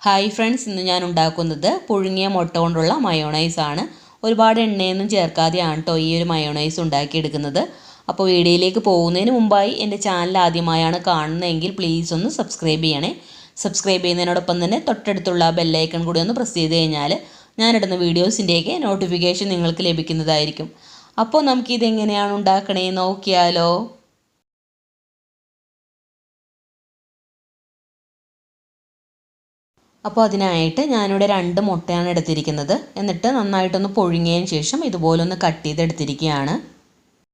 Hi friends, ഇന്ന് ഞാൻ ഉണ്ടാക്കുന്നത് പുഴുങ്ങിയ മുട്ട കൊണ്ടുള്ള മയോണൈസ് ആണ്. ഒരുപാട് എണ്ണയൊന്നും ചേർക്കാതെയാണ് കേട്ടോ ഈ ഒരു മയോണൈസ് ഉണ്ടാക്കിയെടുക്കുന്നത്. അപ്പോൾ വീഡിയോയിലേക്ക് പോകുന്നതിന് മുമ്പായി എൻ്റെ ചാനൽ ആദ്യമായാണ് കാണുന്നതെങ്കിൽ പ്ലീസ് ഒന്ന് സബ്സ്ക്രൈബ് ചെയ്യണേ. സബ്സ്ക്രൈബ് ചെയ്യുന്നതിനോടൊപ്പം തന്നെ തൊട്ടടുത്തുള്ള ബെല്ലൈക്കൺ കൂടി ഒന്ന് പ്രസ് ചെയ്ത് കഴിഞ്ഞാൽ ഞാനിടുന്ന വീഡിയോസിൻ്റെയൊക്കെ നോട്ടിഫിക്കേഷൻ നിങ്ങൾക്ക് ലഭിക്കുന്നതായിരിക്കും. അപ്പോൾ നമുക്കിതെങ്ങനെയാണ് ഉണ്ടാക്കണേ നോക്കിയാലോ. അപ്പോൾ അതിനായിട്ട് ഞാനിവിടെ 2 മുട്ടയാണ് എടുത്തിരിക്കുന്നത്. എന്നിട്ട് നന്നായിട്ടൊന്ന് പുഴുങ്ങിയതിന് ശേഷം ഇതുപോലെ ഒന്ന് കട്ട് ചെയ്തെടുത്തിരിക്കുകയാണ്.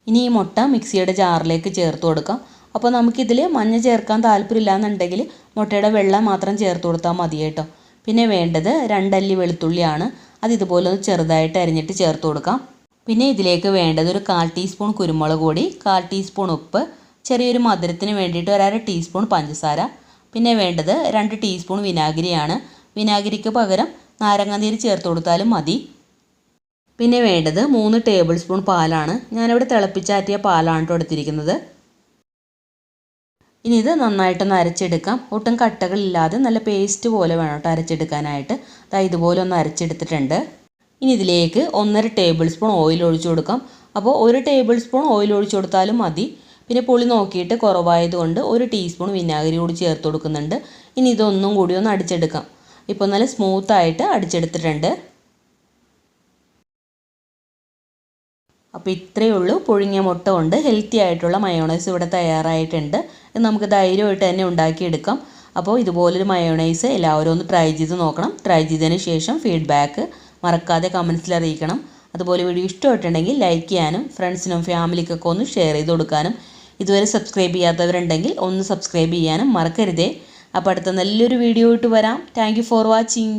ഇനി ഈ മുട്ട മിക്സിയുടെ ജാറിലേക്ക് ചേർത്ത് കൊടുക്കാം. അപ്പോൾ നമുക്കിതിൽ മഞ്ഞ ചേർക്കാൻ താല്പര്യമില്ല എന്നുണ്ടെങ്കിൽ മുട്ടയുടെ വെള്ളം മാത്രം ചേർത്ത് കൊടുത്താൽ മതി കേട്ടോ. പിന്നെ വേണ്ടത് 2 അല്ലി വെളുത്തുള്ളിയാണ്. അത് ഇതുപോലെ ഒന്ന് ചെറുതായിട്ട് അരിഞ്ഞിട്ട് ചേർത്ത് കൊടുക്കാം. പിന്നെ ഇതിലേക്ക് വേണ്ടത് ഒരു 1/4 ടീസ്പൂൺ കുരുമുളക് പൊടി, 1/4 ടീസ്പൂൺ ഉപ്പ്, ചെറിയൊരു മധുരത്തിന് വേണ്ടിയിട്ട് 1/2 ടീസ്പൂൺ പഞ്ചസാര. പിന്നെ വേണ്ടത് 2 ടീസ്പൂൺ വിനാഗിരിയാണ്. വിനാഗിരിക്ക് പകരം നാരങ്ങാനീര് ചേർത്ത് കൊടുത്താലും മതി. പിന്നെ വേണ്ടത് 3 ടേബിൾ സ്പൂൺ പാലാണ്. ഞാനിവിടെ തിളപ്പിച്ചാറ്റിയ പാലാണ് കേട്ടോ എടുത്തിരിക്കുന്നത്. ഇനി ഇത് നന്നായിട്ടൊന്ന് അരച്ചെടുക്കാം. ഒട്ടും കട്ടകളില്ലാതെ നല്ല പേസ്റ്റ് പോലെ വേണം കേട്ടോ അരച്ചെടുക്കാനായിട്ട്. ഇതുപോലെ ഒന്ന് അരച്ചെടുത്തിട്ടുണ്ട്. ഇനി ഇതിലേക്ക് 1.5 ടേബിൾ സ്പൂൺ ഓയിൽ ഒഴിച്ചു കൊടുക്കാം. അപ്പോൾ 1 ടേബിൾ സ്പൂൺ ഓയിൽ ഒഴിച്ചു കൊടുത്താലും മതി. പിന്നെ പുളി നോക്കിയിട്ട് കുറവായതുകൊണ്ട് 1 ടീസ്പൂൺ വിനാഗിരി കൂടി ചേർത്ത് കൊടുക്കുന്നുണ്ട്. ഇനി ഇതൊന്നും കൂടി ഒന്ന് അടിച്ചെടുക്കാം. ഇപ്പോൾ നല്ല സ്മൂത്തായിട്ട് അടിച്ചെടുത്തിട്ടുണ്ട്. അപ്പോൾ ഇത്രയേ ഉള്ളൂ. പുഴുങ്ങിയ മുട്ട കൊണ്ട് ഹെൽത്തി ആയിട്ടുള്ള മയോണൈസ് ഇവിടെ തയ്യാറായിട്ടുണ്ട്. ഇത് നമുക്ക് ധൈര്യമായിട്ട് തന്നെ ഉണ്ടാക്കിയെടുക്കാം. അപ്പോൾ ഇതുപോലൊരു മയോണൈസ് എല്ലാവരും ഒന്ന് ട്രൈ ചെയ്ത് നോക്കണം. ട്രൈ ചെയ്തതിന് ശേഷം ഫീഡ്ബാക്ക് മറക്കാതെ കമൻസിൽ അറിയിക്കണം. അതുപോലെ വീഡിയോ ഇഷ്ടമായിട്ടുണ്ടെങ്കിൽ ലൈക്ക് ചെയ്യാനും ഫ്രണ്ട്സിനും ഫാമിലിക്കൊക്കെ ഒന്ന് ഷെയർ ചെയ്ത് കൊടുക്കാനും, ഇതുവരെ സബ്സ്ക്രൈബ് ചെയ്യാത്തവരുണ്ടെങ്കിൽ ഒന്ന് സബ്സ്ക്രൈബ് ചെയ്യാനും മറക്കരുതേ. അപ്പോൾ അടുത്ത നല്ലൊരു വീഡിയോ ആയിട്ട് വരാം. Thank you for watching.